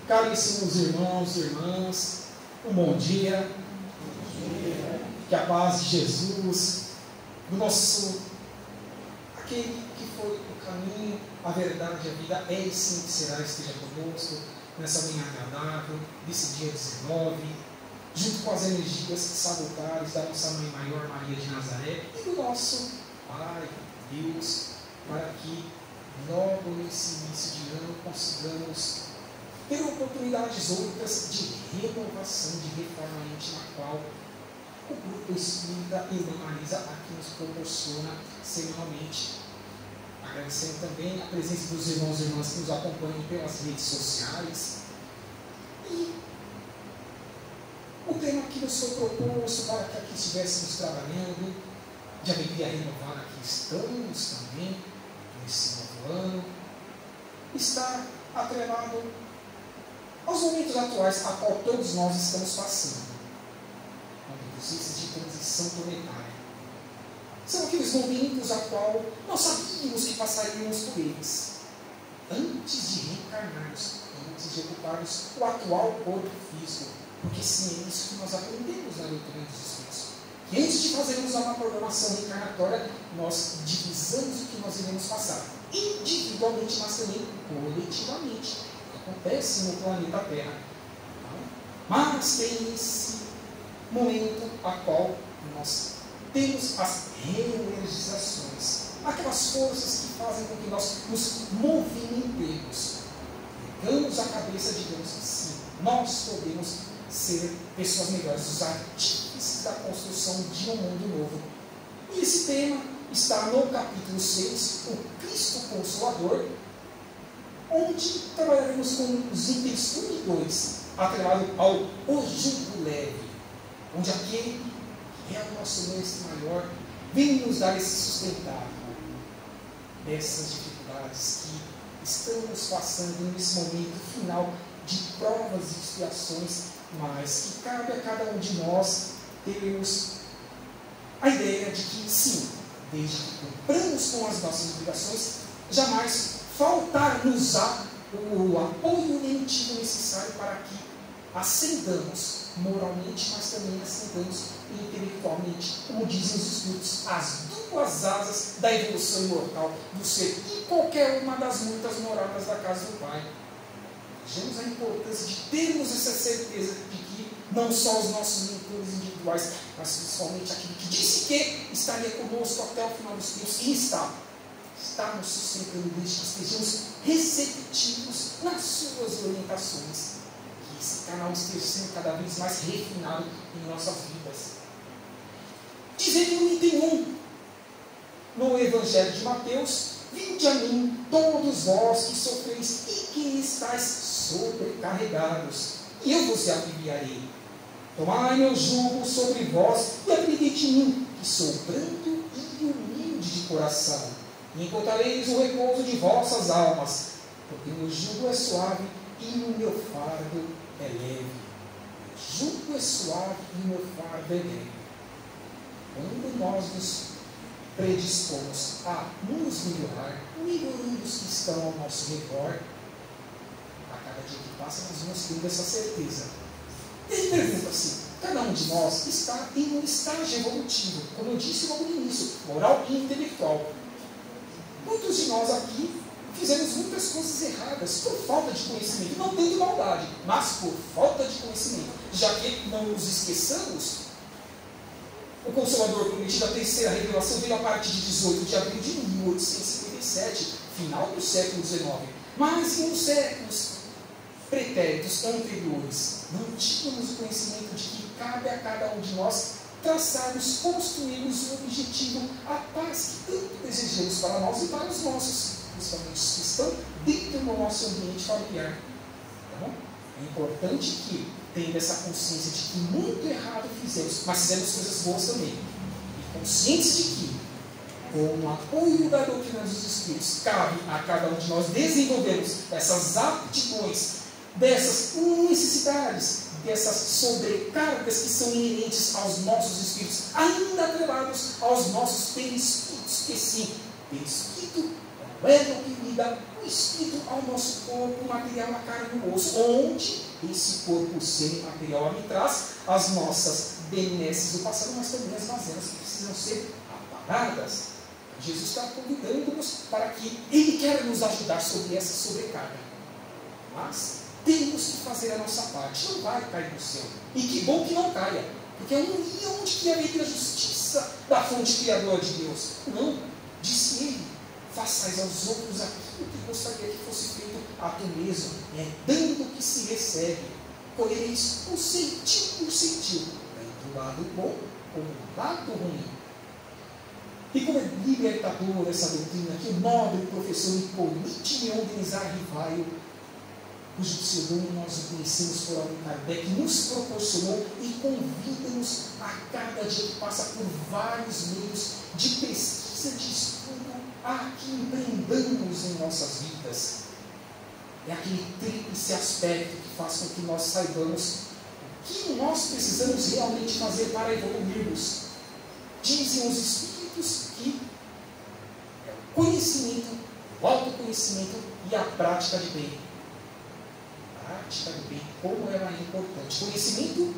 Caríssimos irmãos e irmãs, um bom dia. Que a paz de Jesus, do nosso, aquele que foi o caminho, a verdade, a vida, é e sempre será, esteja conosco nessa manhã agradável, desse dia 19, junto com as energias salutares da nossa Mãe Maior Maria de Nazaré e do nosso Pai, Deus, para que logo nesse início de ano consigamos ter oportunidades outras de renovação, de reforma íntima, na qual o Grupo Espírita Irmã Marisa aqui nos proporciona semanalmente. Agradecendo também a presença dos irmãos e irmãs que nos acompanham pelas redes sociais. E o tema que nos foi proposto para que aqui estivéssemos trabalhando, de alegria renovada, aqui estamos também, nesse novo ano, está atrelado aos momentos atuais a qual todos nós estamos passando. Momentos de transição planetária. São aqueles momentos a qual nós sabíamos que passaríamos por eles. Antes de reencarnarmos, antes de ocuparmos o atual corpo físico. Porque sim, é isso que nós aprendemos na doutrina dos Espíritos. Que antes de fazermos uma programação reencarnatória, nós divisamos o que nós iremos passar. Individualmente, mas também coletivamente. Acontece no planeta Terra. Mas tem esse momento a qual nós temos as reenergizações, aquelas forças que fazem com que nós nos movimentemos. Pegamos a cabeça, digamos que sim, nós podemos ser pessoas melhores, os artífices da construção de um mundo novo. E esse tema está no capítulo 6, o Cristo Consolador, onde trabalharemos com os itens 1 e 2, atrelado ao O Jugo Leve, onde aquele que é o nosso mestre maior vem nos dar esse sustentáculo dessas dificuldades que estamos passando nesse momento final de provas e expiações, mas que cabe a cada um de nós termos a ideia de que sim, desde que cumpramos com as nossas obrigações, jamais faltar-nos-á o apoio lenitivo necessário para que ascendamos moralmente, mas também ascendamos intelectualmente, como dizem os Espíritos, as duas asas da evolução imortal do ser em qualquer uma das muitas moradas da casa do Pai. Vejamos a importância de termos essa certeza de que não só os nossos mentores individuais, mas principalmente aquele que disse que estaria conosco até o final dos tempos, e está nos sustentando desde que estejamos receptivos nas suas orientações. Que esse canal esteja sendo cada vez mais refinado em nossas vidas. Dizendo no item 1, no Evangelho de Mateus: vinde a mim, todos vós que sofreis e que estáis sobrecarregados, e eu vos aliviarei. Tomai meu jugo sobre vós e aprendei de mim, que sou brando e humilde de coração, e encontrareis o repouso de vossas almas, porque o meu jugo é suave e o meu fardo é leve. O jugo é suave e o meu fardo é leve. Quando nós nos predispomos a nos melhorar, melhorando os que estão ao nosso redor, a cada dia que passa nós vamos tendo essa certeza. E ele pergunta assim: cada um de nós está em um estágio evolutivo, como eu disse logo no início, moral e intelectual. Muitos de nós aqui fizemos muitas coisas erradas por falta de conhecimento, não tendo maldade, mas por falta de conhecimento. Já que não nos esqueçamos, o Consolador prometido, a terceira revelação, veio a partir de 18 de abril de 1857, final do século XIX. Mas em uns séculos pretéritos anteriores, não tínhamos o conhecimento de que cabe a cada um de nós traçarmos, construirmos um objetivo, a paz que tanto desejamos para nós e para os nossos, principalmente os que estão dentro do nosso ambiente familiar. Então, é importante que, tendo essa consciência de que muito errado fizemos, mas fizemos coisas boas também, e conscientes de que, com o apoio da doutrina dos Espíritos, cabe a cada um de nós desenvolvermos essas aptidões, dessas necessidades, dessas sobrecargas que são inerentes aos nossos espíritos, ainda atrelados aos nossos perispíritos, que sim, perispírito é o elo que liga o espírito ao nosso corpo material, a carne e o osso, onde esse corpo semi-material me traz as nossas benesses do passado, mas também as mazelas que precisam ser apagadas. Jesus está convidando-nos para que Ele quer nos ajudar sobre essa sobrecarga. Mas temos que fazer a nossa parte. Não vai cair no céu. E que bom que não caia. Porque é onde que haveria a justiça da fonte criadora de Deus? Não. Disse Ele: façais aos outros aquilo que gostaria que fosse feito a tu mesmo. É dando o que se recebe. Colhereis o ceitil por ceitil. Tanto o lado bom como o lado ruim. E como é libertador essa doutrina que o nobre professor Hippolyte Léon Denis Rivaio, cujo pseudônimo nós o conhecemos por Allan Kardec, nos proporcionou e convida-nos a cada dia que passa por vários meios de pesquisa, de estudo, a que empreendamos em nossas vidas. É aquele tríplice aspecto que faz com que nós saibamos o que nós precisamos realmente fazer para evoluirmos. Dizem os Espíritos que é o conhecimento, o autoconhecimento e a prática de bem. Prática do bem, como ela é importante. Conhecimento,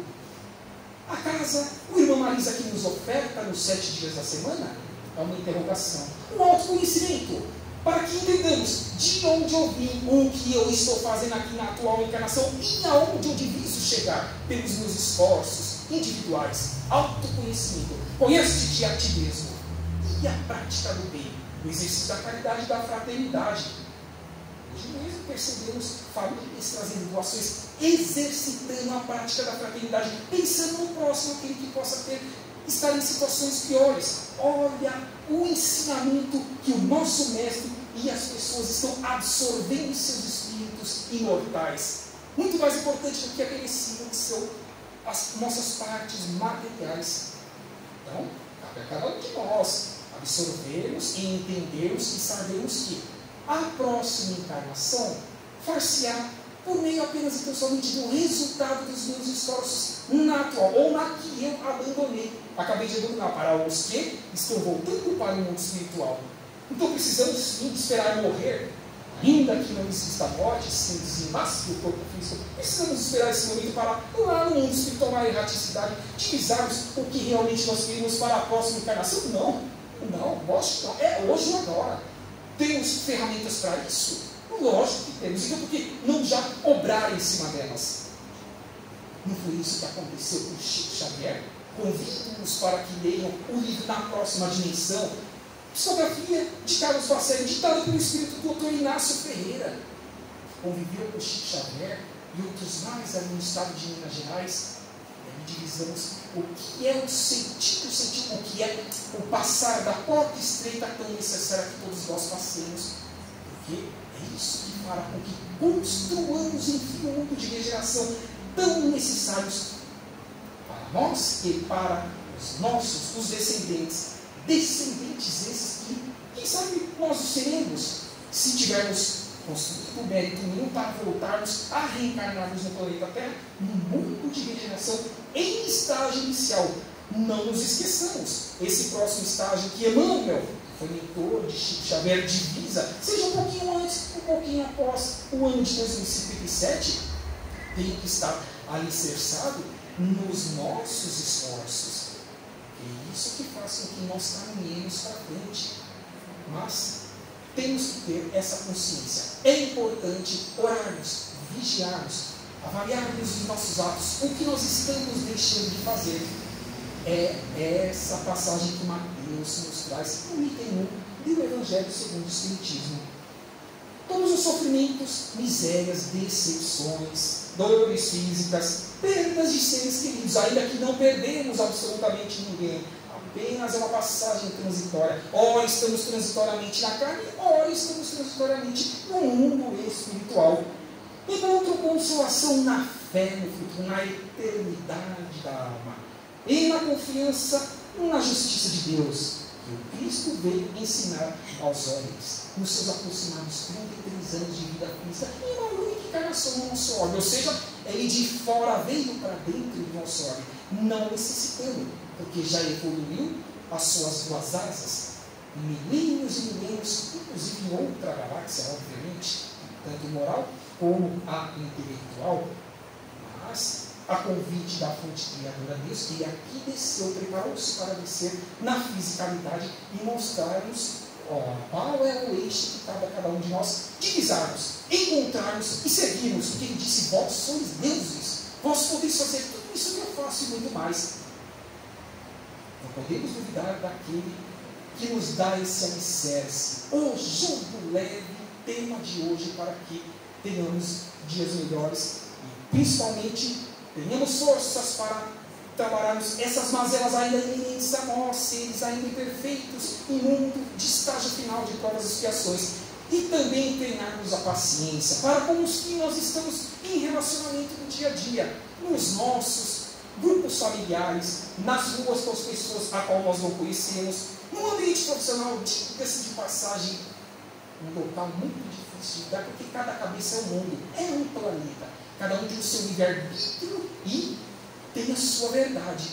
a casa, o irmão Marisa que nos oferta nos 7 dias da semana, é uma interrogação. O autoconhecimento, para que entendamos de onde eu vim, o que eu estou fazendo aqui na atual encarnação e aonde eu deviso chegar pelos meus esforços individuais. Autoconhecimento. Conhece-te a ti mesmo. E a prática do bem, o exercício da caridade e da fraternidade. Hoje mesmo percebemos famílias trazendo doações, exercitando a prática da fraternidade, pensando no próximo, aquele que possa estar em situações piores. Olha o ensinamento que o nosso mestre e as pessoas estão absorvendo em seus espíritos imortais. Muito mais importante do que aquele ensino que são as nossas partes materiais. Então, cabe a cada um de nós absorvermos e entendermos e sabermos que a próxima encarnação far-se-á por meio apenas e tão somente do resultado dos meus esforços na atual, ou na que eu abandonei. Acabei de abandonar para os que estão voltando para o mundo espiritual. Então precisamos sim esperar morrer, ainda que não exista morte, sem desenlace do corpo físico. Precisamos esperar esse momento para lá no mundo espiritual, na erraticidade, divisarmos o que realmente nós queremos para a próxima encarnação. Não, lógico, não. É hoje ou agora. Temos ferramentas para isso? Lógico que temos. Então, por que não já obrar em cima delas? Não foi isso que aconteceu com Chico Xavier? Convido-os para que leiam o livro Na Próxima Dimensão, psicografia de Carlos Bacelli, ditada pelo espírito do Dr. Inácio Ferreira. Conviveu com Chico Xavier e outros mais ali no estado de Minas Gerais. Divisamos o que é o sentido, o que é o passar da porta estreita tão necessária que todos nós passemos, porque é isso que fará com que construamos enfim um mundo de regeneração tão necessários para nós e para os descendentes esses que, quem sabe, nós os seremos, se tivermos construído o mérito nenhum para voltarmos a reencarnarmos no planeta Terra, num mundo de regeneração em estágio inicial. Não nos esqueçamos, esse próximo estágio que Emmanuel, que foi mentor de Chico Xavier, divisa, seja um pouquinho antes, um pouquinho após o ano de 2057, tem que estar alicerçado nos nossos esforços. É isso que faz com que nós caminhemos para frente. Mas temos que ter essa consciência. É importante orarmos, vigiarmos, avaliarmos os nossos atos, o que nós estamos deixando de fazer. É essa passagem que Mateus nos traz no item 1 do Evangelho segundo o Espiritismo. Todos os sofrimentos, misérias, decepções, dores físicas, perdas de seres queridos, ainda que não perdemos absolutamente ninguém, apenas é uma passagem transitória. Ora estamos transitoriamente na carne, ora estamos transitoriamente no mundo espiritual. Encontro consolação na fé no futuro, na eternidade da alma, e na confiança na justiça de Deus, que o Cristo veio ensinar aos homens, nos seus aproximados 33 anos de vida física, e uma única encarnação no nosso orbe. Ou seja, ele de fora veio para dentro do nosso orbe, não necessitando, porque já evoluiu as suas duas asas. milênios e milênios, inclusive em outra galáxia, obviamente, tanto moral como a intelectual, mas a convite da fonte criadora Deus, ele aqui desceu, preparou-se para descer na fisicalidade e mostrar-nos qual é o eixo que cabe a cada um de nós divisarmos, encontrarmos e seguirmos, porque ele disse: vós sois deuses, vós podeis fazer tudo isso que eu faço e muito mais. Não podemos duvidar daquele que nos dá esse alicerce, o jugo leve, tema de hoje, para que tenhamos dias melhores e principalmente tenhamos forças para trabalharmos essas mazelas ainda inerentes a nós, seres ainda imperfeitos, em mundo de estágio final de provas e expiações, e também treinarmos a paciência para com os que nós estamos em relacionamento no dia a dia, nos nossos grupos familiares, nas ruas com as pessoas a qual nós não conhecemos, no ambiente profissional, diga-se de passagem, um local muito difícil de lidar, porque cada cabeça é um mundo, é um planeta, cada um tem o seu livre-arbítrio e tem a sua verdade.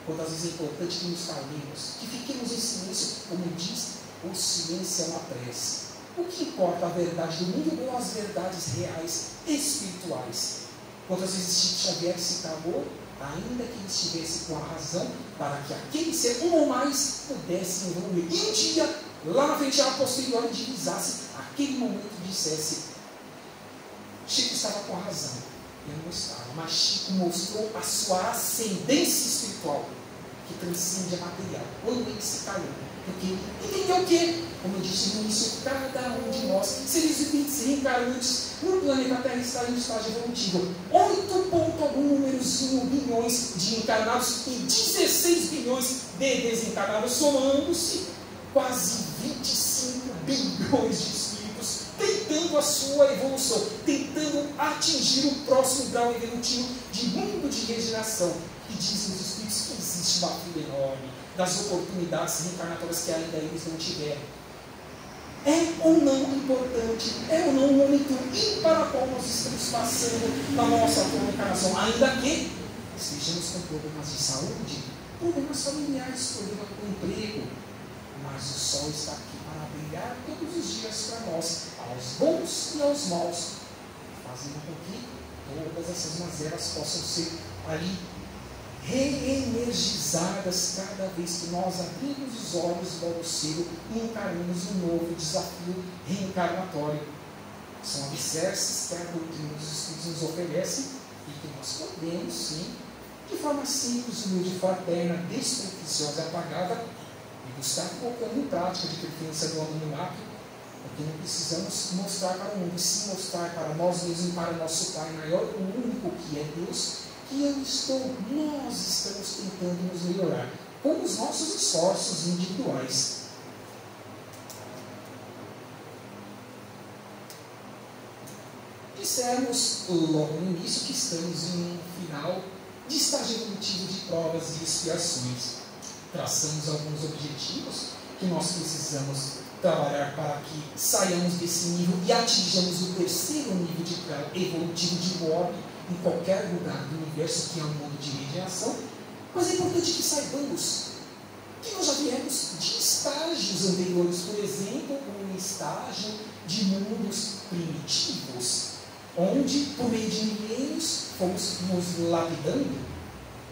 Quantas vezes é importante que nos calemos, que fiquemos em silêncio, como diz, o silêncio é uma prece. O que importa, a verdade do mundo ou as verdades reais, espirituais? Quantas vezes Chico Xavier se calou, ainda que ele estivesse com a razão, para que aquele ser, um ou mais, pudesse evoluir. E um dia, lá na frente, a posteriori, divisasse, aquele momento dissesse: Chico estava com a razão, eu não estava, mas Chico mostrou a sua ascendência espiritual, que transcende a material, quando ele se calou. Porque entendeu o quê? Como eu disse no início, cada um de nós, seres viventes reencarnantes, no planeta Terra está em um estágio evolutivo. 8 ponto algum númerozinho bilhões de encarnados e 16 bilhões de desencarnados, somando-se quase 25 bilhões de espíritos, tentando a sua evolução, tentando atingir o próximo grau evolutivo de mundo de regeneração. E dizem os espíritos que existe uma fila enorme das oportunidades reencarnatórias que ainda eles não tiveram. É ou não importante, é ou não um momento ímpar para qual nós estamos passando na nossa atual encarnação, ainda que estejamos com problemas de saúde, problemas familiares, problemas com emprego, mas o sol está aqui para brilhar todos os dias para nós, aos bons e aos maus, fazendo com que todas essas mazelas possam ser ali reenergizadas cada vez que nós abrimos os olhos logo cedo e encaramos um novo desafio reencarnatório. São alicerces que a doutrina dos Espíritos nos oferece e que nós podemos, sim, de forma simples, humilde, fraterna, despretensiosa e apagada, e buscar colocando em prática, de preferência no anonimato, porque não precisamos mostrar para o mundo, e sim mostrar para nós mesmos e para o nosso Pai maior, o único que é Deus, que nós estamos tentando nos melhorar com os nossos esforços individuais. Dissemos logo no início que estamos em um final de estágio evolutivo de provas e expiações. Traçamos alguns objetivos que nós precisamos trabalhar para que saiamos desse nível e atinjamos o terceiro nível de grau evolutivo de orbe em qualquer lugar do universo, que é um mundo de regeneração. Mas é importante que saibamos que nós já viemos de estágios anteriores, por exemplo, um estágio de mundos primitivos, onde, por meio de milênios, fomos nos lapidando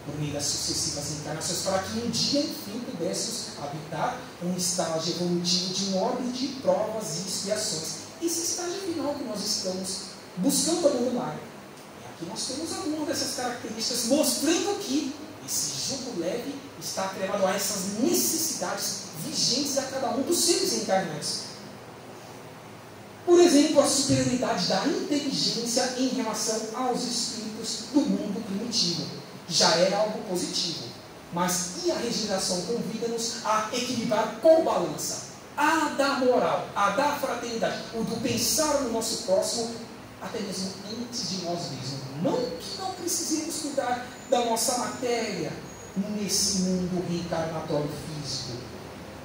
por meio das sucessivas encarnações, para que um dia, enfim, pudéssemos habitar um estágio evolutivo de um orbe de provas e expiações. Esse estágio final que nós estamos buscando acumular. Aqui nós temos algumas dessas características, mostrando que esse jugo leve está atrelado a essas necessidades vigentes a cada um dos seres encarnantes. Por exemplo, a superioridade da inteligência em relação aos espíritos do mundo primitivo. Já era algo positivo. Mas e a regeneração convida-nos a equilibrar qual balança? A da moral, a da fraternidade, o do pensar no nosso próximo, até mesmo antes de nós mesmos. Não que não precisemos cuidar da nossa matéria nesse mundo reencarnatório físico.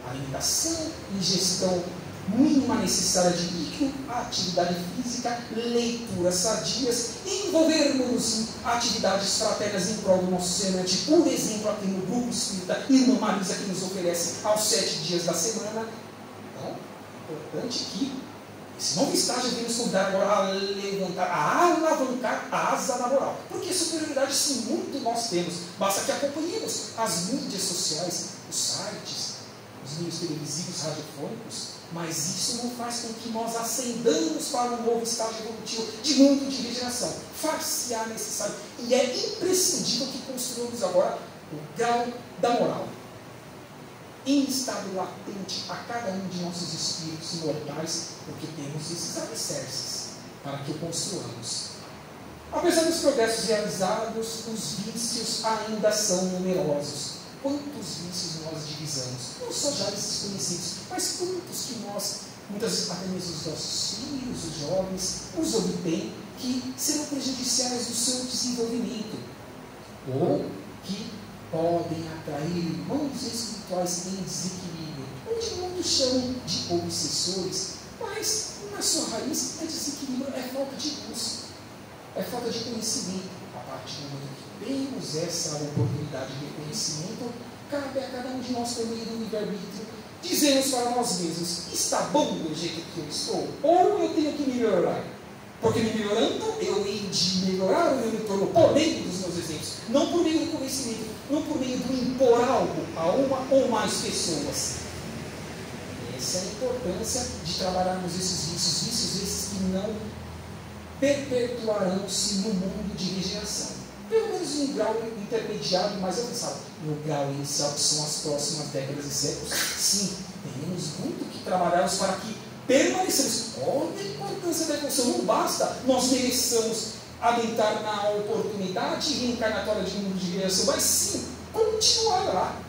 Alimentação, ingestão mínima necessária de líquido, atividade física, leituras sadias, em envolvermos em atividades fraternas em prol do nosso semelhante. Por exemplo, aqui no grupo espírita, Irmã Marisa, que nos oferece aos 7 dias da semana. Então, é importante que esse novo estágio vem nos convidar agora a levantar, a alavancar a asa na moral. Porque superioridade, sim, muito nós temos. Basta que acompanhemos as mídias sociais, os sites, os meios televisivos, radiofônicos. Mas isso não faz com que nós ascendamos para um novo estágio evolutivo de mundo de regeneração. Far-se-á necessário. E é imprescindível que construamos agora o grau da moral, em estado latente a cada um de nossos espíritos imortais, porque temos esses alicerces para que o construamos. Apesar dos progressos realizados, os vícios ainda são numerosos. Quantos vícios nós divisamos? Não só já esses conhecidos, mas quantos que nós, muitas vezes até mesmo os nossos filhos, os jovens, os obtêm, que serão prejudiciais do seu desenvolvimento, ou que podem atrair irmãos espirituais em desequilíbrio, onde muitos chamam de obsessores, mas na sua raiz é desequilíbrio, é falta de luz, é falta de conhecimento. A partir do momento que temos essa oportunidade de conhecimento, cabe a cada um de nós, por meio do livre-arbítrio, dizermos para nós mesmos: está bom do jeito que eu estou? Ou eu tenho que melhorar? Porque me melhorando, eu hei de melhorar, ou eu me torno por meio dos meus exemplos, não por meio do conhecimento, não por meio do impor algo a uma ou mais pessoas. Essa é a importância de trabalharmos esses vícios esses que não perpetuarão-se no mundo de regeneração. Pelo menos em um grau intermediário mais avançado. No grau inicial, que são as próximas décadas e séculos, sim, temos muito que trabalharmos para que permaneçamos. Olha a importância da evolução. Não basta nós mereçamos adentrar na oportunidade reencarnatória de um mundo de regeneração, mas sim, continuar lá.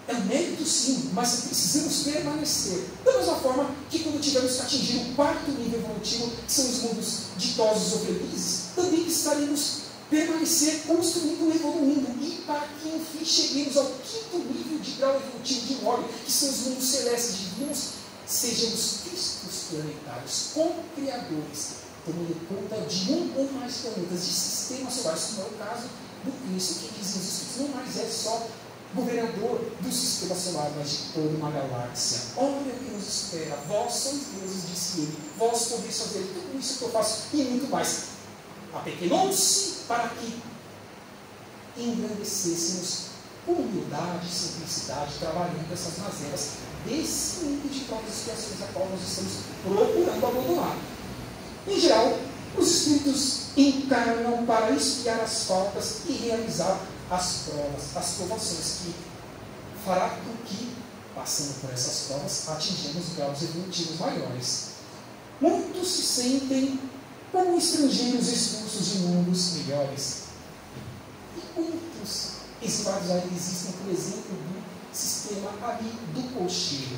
É um mérito, sim, mas precisamos permanecer. Da mesma forma que quando tivermos que atingir o 4º nível evolutivo, que são os mundos ditosos ou felizes, também estaremos permanecer construindo e evoluindo. E para que, enfim, cheguemos ao 5º nível de grau evolutivo de ordem, que são os mundos celestes divinos, sejamos Cristos planetários, co-criadores, tomando conta de um ou mais planetas, de sistemas solares, como é o caso do Cristo, que dizem os Espíritos, não mais é só governador do sistema solar, mas de toda uma galáxia. Olha o que nos espera. Vós sois deuses, disse ele. Vós podeis fazer tudo isso que eu faço e muito mais. Apequenou-se para que engrandecêssemos com humildade e simplicidade, trabalhando essas mazelas desse nível de provas e expiações a qual nós estamos procurando abandonar. Em geral, os espíritos encarnam para expiar as faltas e realizar as provas, as provações, que fará com que, passando por essas provas, atinjamos graus evolutivos maiores. Muitos se sentem como estrangeiros expulsos de mundos melhores. E quantos exilados ainda existem, por exemplo, do sistema ali do cocheiro,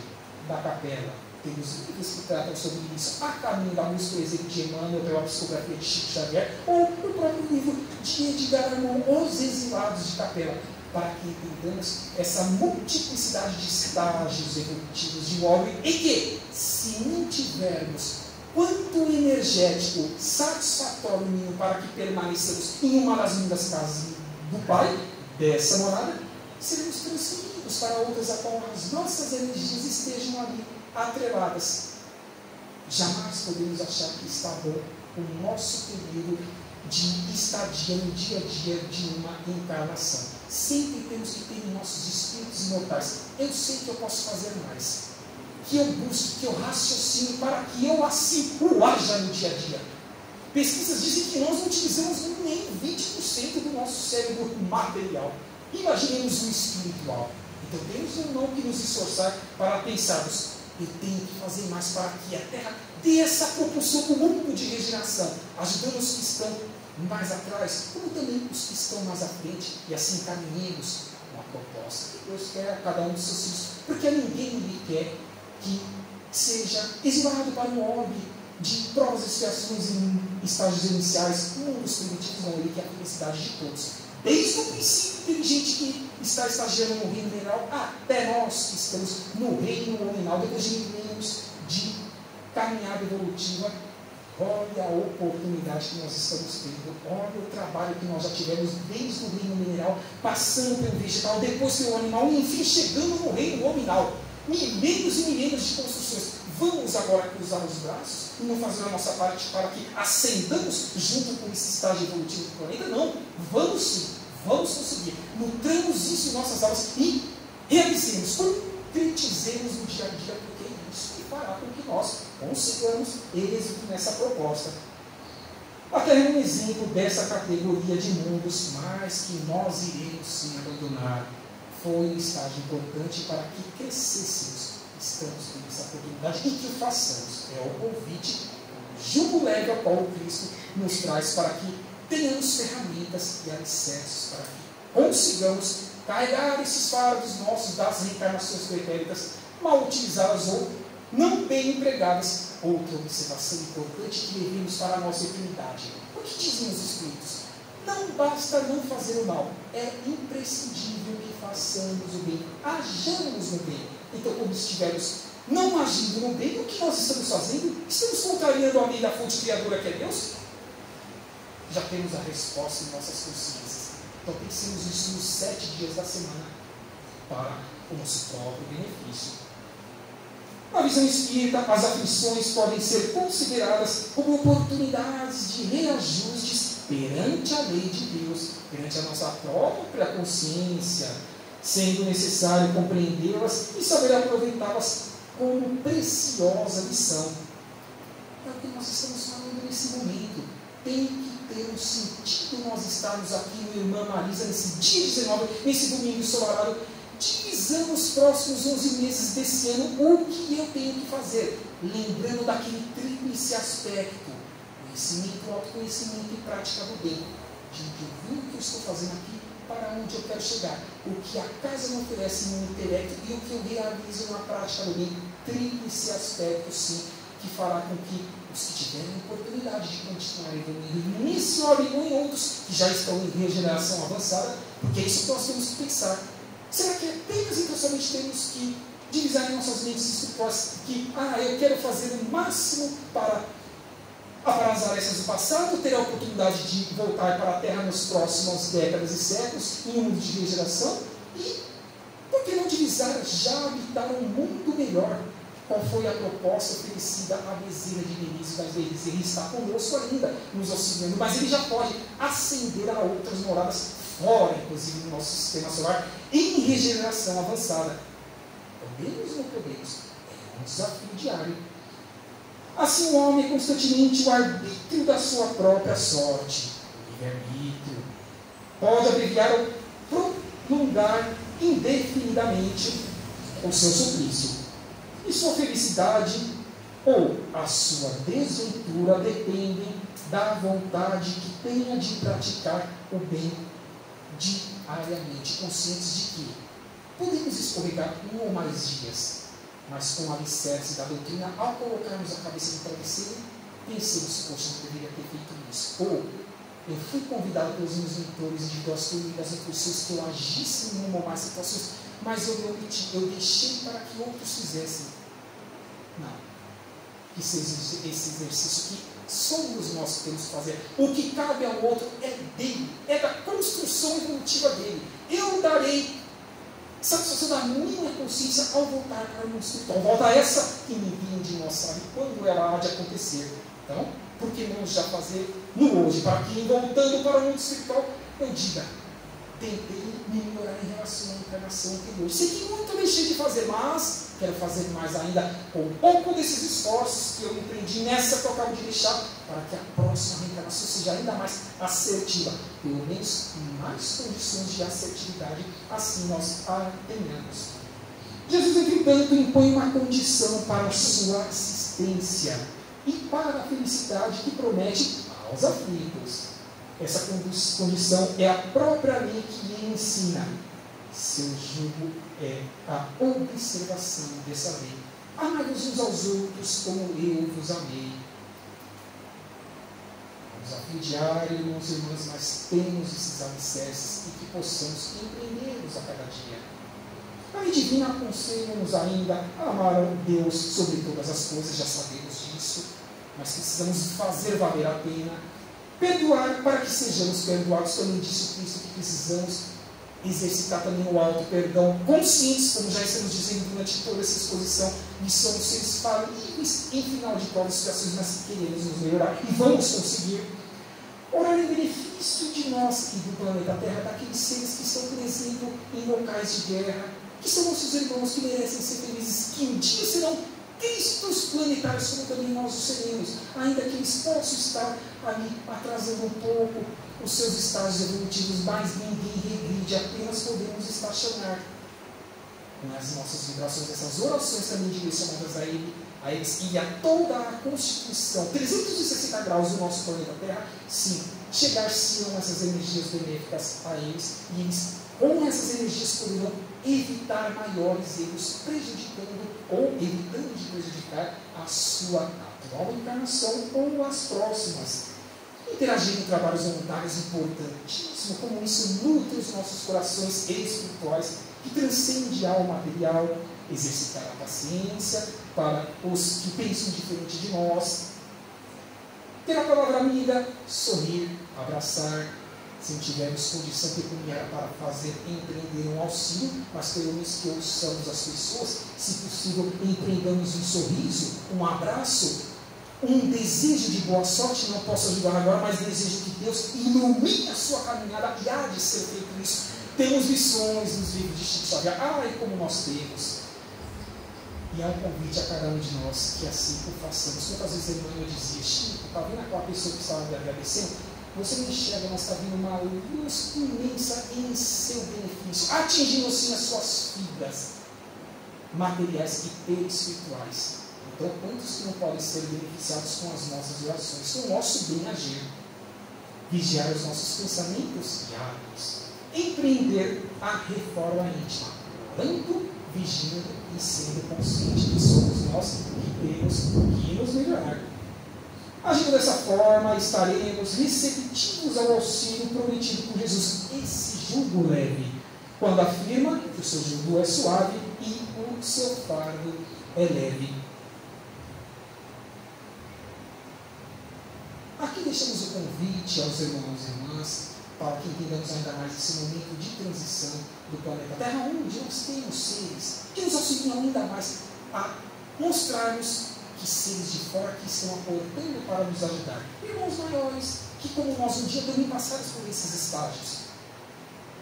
da capela? Temos livros que tratam sobre isso. A Caminho da Luz, por exemplo, de Emmanuel, pela psicografia de Chico Xavier, ou o próprio livro de Edgar Armand, Os Exilados de Capela, para que entendamos essa multiplicidade de estágios evolutivos de ordem, e que, se não tivermos quanto energético satisfatório mínimo para que permaneçamos em uma das lindas casas do Pai, dessa morada, seremos transferidos para outras a qual as nossas energias estejam ali atreladas. Jamais podemos achar que está bom o nosso período de estadia no dia a dia de uma encarnação. Sempre temos que ter em nossos espíritos imortais: eu sei que eu posso fazer mais, que eu busco, que eu raciocino para que eu assim o haja no dia a dia. Pesquisas dizem que nós não utilizamos nem 20% do nosso cérebro material. Imaginemos o espiritual. Então temos ou não que nos esforçar para pensarmos: eu tenho que fazer mais para que a Terra dê essa propulsão para o mundo de regeneração, ajudando os que estão mais atrás, como também os que estão mais à frente, e assim caminhemos uma proposta que Deus quer a cada um dos seus filhos, porque ninguém lhe quer que seja exilado para um orbe de provas e expiações em estágios iniciais. O mundo dos primitivos não, ele quer a felicidade de todos. Desde o princípio, tem gente que está estagiando no reino mineral, até nós que estamos no reino nominal, depois de milênios de caminhada evolutiva, Olha a oportunidade que nós estamos tendo. Olha o trabalho que nós já tivemos desde o reino mineral, passando pelo vegetal, depois pelo animal, e enfim chegando no reino nominal. Milênios e milênios de construções. Vamos agora cruzar os braços e não fazer a nossa parte para que ascendamos junto com esse estágio evolutivo do planeta? Não. Vamos sim. Vamos conseguir. Nutramos isso em nossas aulas e realizemos, concretizemos no dia a dia, porque é isso que fará com que nós consigamos êxito nessa proposta. A Terra é um exemplo dessa categoria de mundos, mas que nós iremos sim abandonar. Foi um estágio importante para que crescêssemos. Estamos tendo essa oportunidade e que o façamos. É o convite, o jugo leve ao qual o Cristo nos traz para que tenhamos ferramentas e alicerces para que consigamos carregar esses fardos nossos das reencarnações pretéritas, mal utilizadas ou não bem empregadas. Outra observação importante que levemos para a nossa eternidade. O que dizem os Espíritos? Não basta não fazer o mal, é imprescindível que façamos o bem, hajamos no bem. Então, quando estivermos não agindo no bem, o que nós estamos fazendo? Estamos contrariando a lei da fonte criadora que é Deus? Já temos a resposta em nossas consciências. Então, pensemos isso nos 7 dias da semana para o nosso próprio benefício. Na visão espírita, as aflições podem ser consideradas como oportunidades de reajustes perante a lei de Deus, perante a nossa própria consciência, sendo necessário compreendê-las e saber aproveitá-las como preciosa lição. É o que nós estamos falando nesse momento. Tem que ter um sentido nós estarmos aqui no Irmã Marisa, nesse dia 19, nesse domingo ensolarado, divisando os próximos 11 meses desse ano, o que eu tenho que fazer, lembrando daquele tríplice aspecto: conhecimento, autoconhecimento e prática do bem, de ouvir o que eu estou fazendo aqui, para onde eu quero chegar, o que a casa me oferece no intelecto e o que eu realizo na prática do bem. Tríplice aspecto, sim, que fará com que os que tiverem oportunidade de continuar evoluindo nesse ordem ou em outros que já estão em regeneração avançada, porque é isso que nós temos que pensar. Será que apenas então somente temos que divisar em nossas mentes espirituais que eu quero fazer o máximo para aparar as arestas do passado, ter a oportunidade de voltar para a Terra nas próximas décadas e séculos, em um mundo de regeneração? E por que não divisar já habitar um mundo melhor? Qual foi a proposta oferecida à Bezerra de Benício das Vezes? Ele está conosco ainda, nos auxiliando, mas ele já pode ascender a outras moradas fora, inclusive, do nosso sistema solar, em regeneração avançada. Podemos ou não podemos? É um desafio diário. Assim, o homem é constantemente o arbítrio da sua própria sorte. O livre-arbítrio pode abreviar ou prolongar indefinidamente o seu suplício. E sua felicidade ou a sua desventura dependem da vontade que tenha de praticar o bem diariamente, conscientes de que podemos escorregar um ou mais dias, mas com o alicerce da doutrina, ao colocarmos a cabeça no travesseiro, pensemos: poxa, não deveria ter feito isso. Ou eu fui convidado pelos meus mentores individuais das intuições que eu agisse em uma ou mais situações, mas eu me omiti, eu deixei para que outros fizessem. Não. Que seja esse exercício que somos nós que temos que fazer. O que cabe ao outro é dele, é da construção evolutiva dele. Eu darei satisfação da minha consciência ao voltar para o mundo espiritual. Volta essa que ninguém de nós sabe quando ela há de acontecer. Então, por que não já fazer no hoje? Para que, voltando para o mundo espiritual, eu diga: tentei me melhorar em relação à encarnação anterior. Sei que muito deixei de fazer, mas quero fazer mais ainda com um pouco desses esforços que eu empreendi nessa que eu acabo de deixar, para que a próxima reencarnação seja ainda mais assertiva, pelo menos em mais condições de assertividade, assim nós a tenhamos. Jesus, entretanto, impõe uma condição para a sua assistência e para a felicidade que promete aos aflitos. Essa condição é a própria lei que lhe ensina. Seu jugo é a observação dessa lei. Amai-vos uns aos outros como eu vos amei. É um desafio diário, irmãos e irmãs, mas temos esses alicerces e que possamos empreendê-los a cada dia. A lei divina aconselha-nos ainda a amar a Deus sobre todas as coisas, já sabemos disso. mas precisamos fazer valer a pena. Perdoar para que sejamos perdoados. Também disse o Cristo que precisamos exercitar também o auto-perdão, conscientes, como já estamos dizendo durante toda essa exposição, de somos seres falíveis, em final de contas, situações, mas queremos nos melhorar e vamos conseguir. Orar em benefício de nós e do planeta Terra, daqueles seres que estão, por exemplo, em locais de guerra, que são nossos irmãos, que merecem ser felizes, que um dia serão cristos planetários, como também nós os seremos, ainda que eles possam estar ali atrasando um pouco os seus estágios evolutivos, mas ninguém regride, apenas podemos estacionar com as nossas vibrações, essas orações também direcionadas a eles e a toda a constituição 360 graus do nosso planeta Terra, sim, chegar-se-ão essas energias benéficas a eles, e eles com essas energias poderão evitar maiores erros, prejudicando ou evitando de prejudicar a sua atual encarnação ou as próximas. Interagir em trabalhos voluntários importantíssimo, como isso nutre os nossos corações espirituais, que transcende ao material, exercitar a paciência para os que pensam diferente de nós, ter a palavra amiga, sorrir, abraçar, se não tivermos condição pecuniária para fazer, empreender um auxílio, mas queremos que ouçamos as pessoas, se possível, empreendamos um sorriso, um abraço, um desejo de boa sorte. Não posso ajudar agora, mas desejo que Deus ilumine a sua caminhada, e há de ser feito isso. Temos lições nos livros de Chico Xavier, e como nós temos. E é um convite a cada um de nós que assim o façamos. Quantas vezes a irmã eu dizia: Chico, está vendo aquela pessoa que estava me agradecendo? Você não enxerga, mas está vindo uma luz imensa em seu benefício, atingindo sim as suas fibras materiais e espirituais. Então, quantos que não podem ser beneficiados com as nossas orações, com o nosso bem-agir? Vigiar os nossos pensamentos e hábitos. Empreender a reforma íntima, orando, vigiando e sendo consciente que somos nós que temos que nos melhorar. Agindo dessa forma, estaremos receptivos ao auxílio prometido por Jesus. Esse jugo leve, quando afirma que o seu jugo é suave e o seu fardo é leve. Aqui deixamos o convite aos irmãos e irmãs para que entendamos ainda mais esse momento de transição do planeta Terra, onde nós temos seres que nos auxiliam ainda mais a mostrarmos que seres de fora que estão aportando para nos ajudar. Irmãos maiores, que como nós um dia também passamos por esses estágios.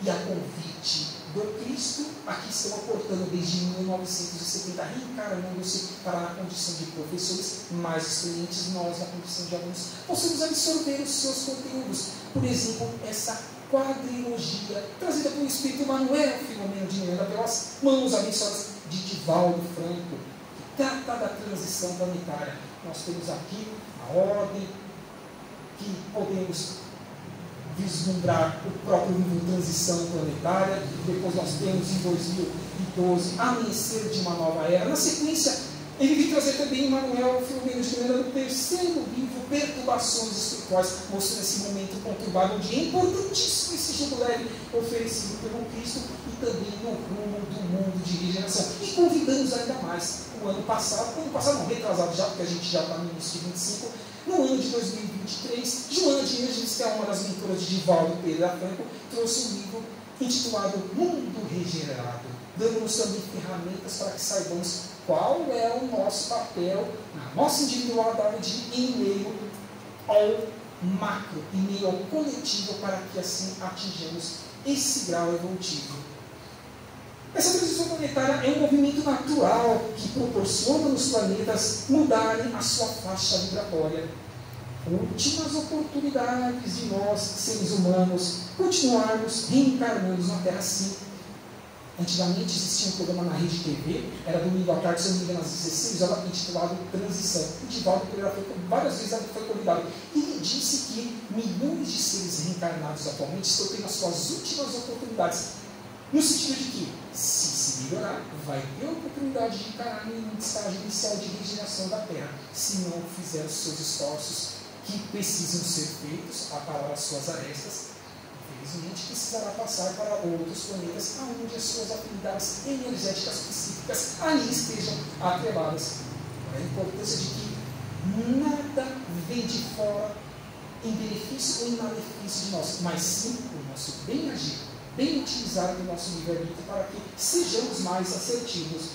E a convite do Cristo, aqui estão aportando desde 1970, reencarnando-se para a condição de professores mais experientes, nós na condição de alunos, possamos absorver os seus conteúdos. Por exemplo, essa quadrilogia, trazida pelo Espírito Manuel Filomeno de Miranda, pelas mãos abençoadas de Divaldo Franco, que trata da transição planetária. Nós temos aqui a ordem que podemos vislumbrar o próprio livro de transição planetária. Depois nós temos em 2012 Amanhecer de uma Nova Era. Na sequência, ele vem trazer também Manuel Filomeno de Miranda no terceiro livro, Perturbações Espirituais, mostrando esse momento conturbado, onde é importantíssimo esse jugo leve oferecido pelo Cristo e também no rumo do mundo de regeneração. E convidamos ainda mais o ano passado não, retrasado já, porque a gente já está no início de 25, no ano de 2023, Joana de Ângeles, que é uma das mentoras de Divaldo Pereira Franco, trouxe um livro intitulado Mundo Regenerado, dando-nos também ferramentas para que saibamos qual é o nosso papel na nossa individualidade em meio ao macro, em meio ao coletivo, para que assim atinjamos esse grau evolutivo. Essa transição planetária é um movimento natural que proporciona aos planetas mudarem a sua faixa vibratória. Últimas oportunidades de nós, seres humanos, continuarmos reencarnando na Terra, sim. Antigamente existia um programa na Rede TV, era domingo à tarde, se eu não me engano, às 16 horas, intitulado Transição. O Divaldo Pereira Franco várias vezes foi convidado. E ele disse que milhões de seres reencarnados atualmente estão tendo as suas últimas oportunidades. No sentido de que, se melhorar, vai ter a oportunidade de encarar em um estágio inicial de regeneração da Terra, se não fizer os seus esforços que precisam ser feitos a parar as suas arestas. Infelizmente, precisará passar para outros planetas, onde as suas afinidades energéticas específicas ali estejam atreladas. A importância de que nada vem de fora em benefício ou em malefício de nós, mas sim o nosso bem agir, bem utilizado do nosso livre-arbítrio para que sejamos mais assertivos.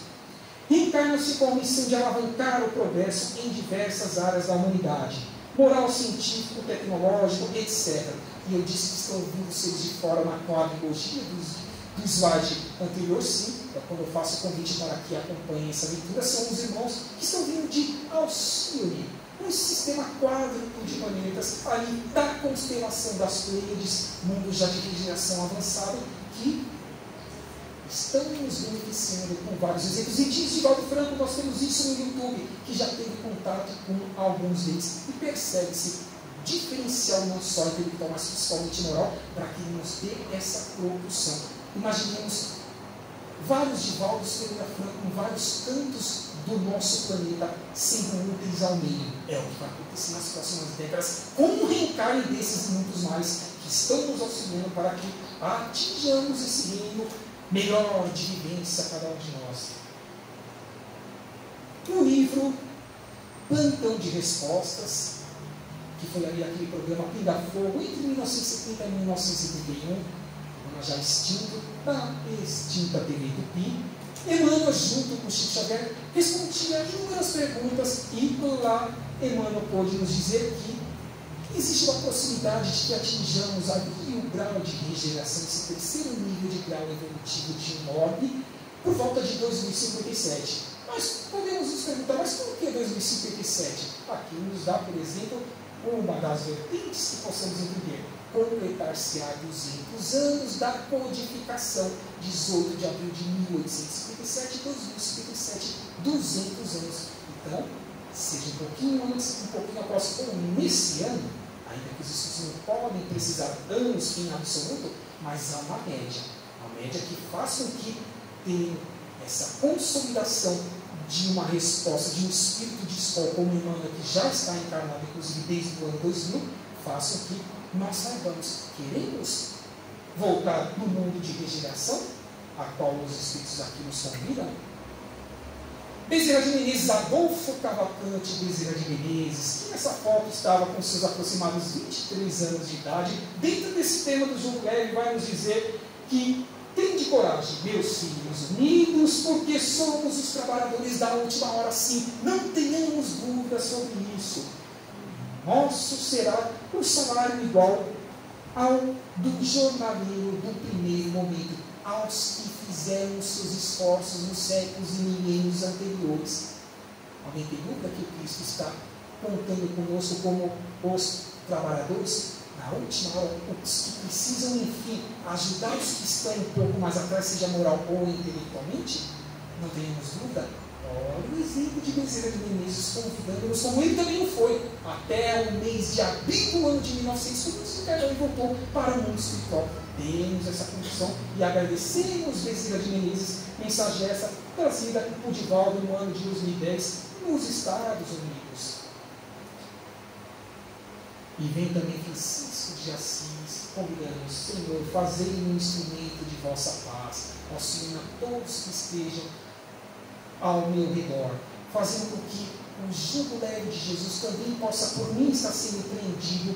Reencarna-se com a missão de alavancar o progresso em diversas áreas da humanidade, moral, científico, tecnológico, etc. E eu disse que estão vindo seres de fora na quadrilogia do slide anterior, sim, quando eu faço o convite para que acompanhem essa leitura, são os irmãos que estão vindo de Alcione, um sistema quádruplo de planetas ali da constelação das Pleiades, mundo já de regeneração avançada, que estão nos beneficiando com vários exemplos. E diz Divaldo Franco, nós temos isso no YouTube, que já teve contato com alguns deles, e percebe-se diferencial não só intelectual, mas principalmente moral, para que nos dê essa propulsão. Imaginemos vários Divaldos Pereira Franco em vários cantos do nosso planeta sendo úteis ao meio. É o que vai acontecer nas próximas décadas, com um reencarne desses e muitos mais que estão nos auxiliando para que atinjamos esse reino melhor de vivência a cada um de nós. No livro Plantão de Respostas, que foi ali aquele programa Pinga Fogo, entre 1970 e 1971, já extinto, da extinta TV Tupi, Emmanuel, junto com Chico Xavier, respondia inúmeras perguntas e lá Emmanuel pôde nos dizer que existe uma possibilidade de que atinjamos ali o grau de regeneração, esse terceiro nível de grau evolutivo de um orbe, por volta de 2057. Mas podemos nos perguntar, mas por que 2057? Aqui nos dá, por exemplo, uma das vertentes que possamos entender. Completar-se-á 200 anos da codificação, 18 de abril de 1857, 2057, 200 anos. Então, seja um pouquinho antes, um pouquinho após, ou nesse ano, ainda que os estudos não podem precisar anos em absoluto, mas há uma média que faça com que tenha essa consolidação de uma resposta, de um espírito de escola, como Emmanuel, que já está encarnado, inclusive desde o ano 2000, faça com que nós saibamos, queremos voltar no mundo de regeneração, a qual os Espíritos aqui nos convidam. Bezerra de Menezes, Adolfo Cavalcante Bezerra de Menezes, que nessa foto estava com seus aproximados 23 anos de idade, dentro desse tema do Jogo Leve, vai nos dizer que tende coragem, meus filhos unidos, porque somos os trabalhadores da última hora, sim, não tenhamos dúvidas sobre isso. Nosso será o salário igual ao do jornaleiro do primeiro momento, aos que fizeram seus esforços nos séculos e milênios anteriores. Alguém tem dúvida que o Cristo está contando conosco como os trabalhadores? Na última hora, os que precisam, enfim, ajudar os que estão um pouco mais atrás, seja moral ou intelectualmente? Não tenhamos dúvida. Olha o exemplo de Bezerra de Menezes convidando-nos, como ele também o foi, até o mês de abril do ano de 1900, quando se encarnou e voltou para o mundo espiritual. Temos essa condição e agradecemos Bezerra de Menezes, mensagem essa trazida por Divaldo no ano de 2010 nos Estados Unidos. E vem também Francisco de Assis, convidando-nos, Senhor, fazei-me um instrumento de vossa paz, auxiliando a todos que estejam ao meu redor, fazendo com que o jugo leve de Jesus também possa, por mim, estar sendo empreendido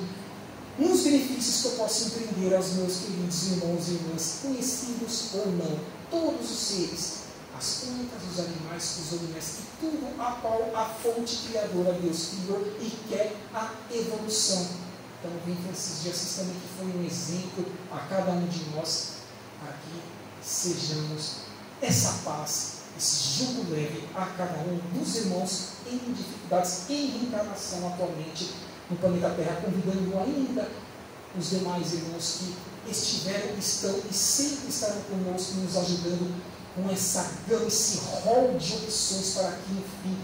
nos benefícios que eu posso empreender aos meus queridos irmãos e irmãs, conhecidos ou não, todos os seres, as plantas, os animais, os animais, e tudo a qual a fonte criadora Deus criou e quer a evolução. Então vem Francisco de Assis também, que foi um exemplo a cada um de nós, para que sejamos essa paz, esse jugo leve a cada um dos irmãos em dificuldades, em reencarnação atualmente no planeta Terra, convidando ainda os demais irmãos que estiveram, estão e sempre estarão conosco, nos ajudando com essa gama, esse rol de opções para que, enfim,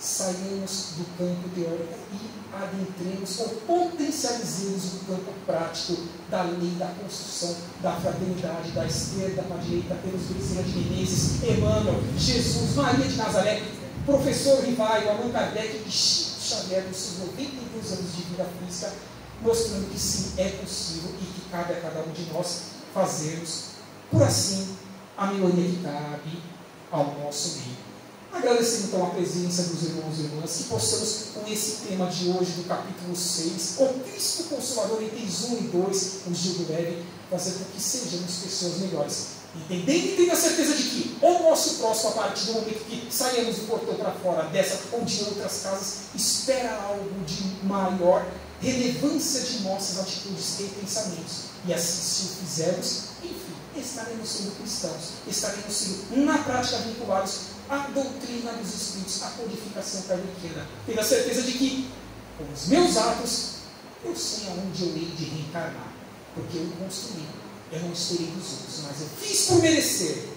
saiamos do campo teórico e adentremos ou potencializemos o campo prático da lei da construção, da fraternidade, da esquerda com a direita, pelos Bezerra de Menezes, Emmanuel, Jesus, Maria de Nazaré, professor Rivaio, Allan Kardec e Chico Xavier, dos seus 92 anos de vida física, mostrando que sim, é possível e que cabe a cada um de nós fazermos, por assim, a melhoria que cabe ao nosso meio. Agradecendo então a presença dos irmãos e irmãs, que possamos, com esse tema de hoje, do capítulo 6, o Cristo Consolador, itens 1 e 2, o Gil do Leve, fazer com que sejamos pessoas melhores. Entendendo e tendo a certeza de que o nosso próximo, a partir do momento que saímos do portão para fora dessa ou de outras casas, espera algo de maior relevância de nossas atitudes e pensamentos. E assim, se o fizermos, enfim, estaremos sendo cristãos, estaremos sendo, na prática, vinculados à doutrina dos Espíritos, à codificação kardeciana. Tenho a certeza de que, com os meus atos, eu sei aonde eu hei de reencarnar, porque eu construí. Eu não esperei dos outros, mas eu fiz por merecer.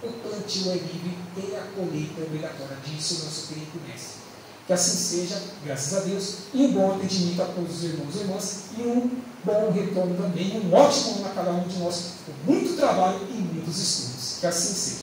O plantio é livre e a colheita é obrigatória. Disse o nosso querido mestre. Que assim seja, graças a Deus, e um bom atendimento a todos os irmãos e irmãs, e um bom retorno também, um ótimo ano a cada um de nós, com muito trabalho e muitos estudos. Que assim seja.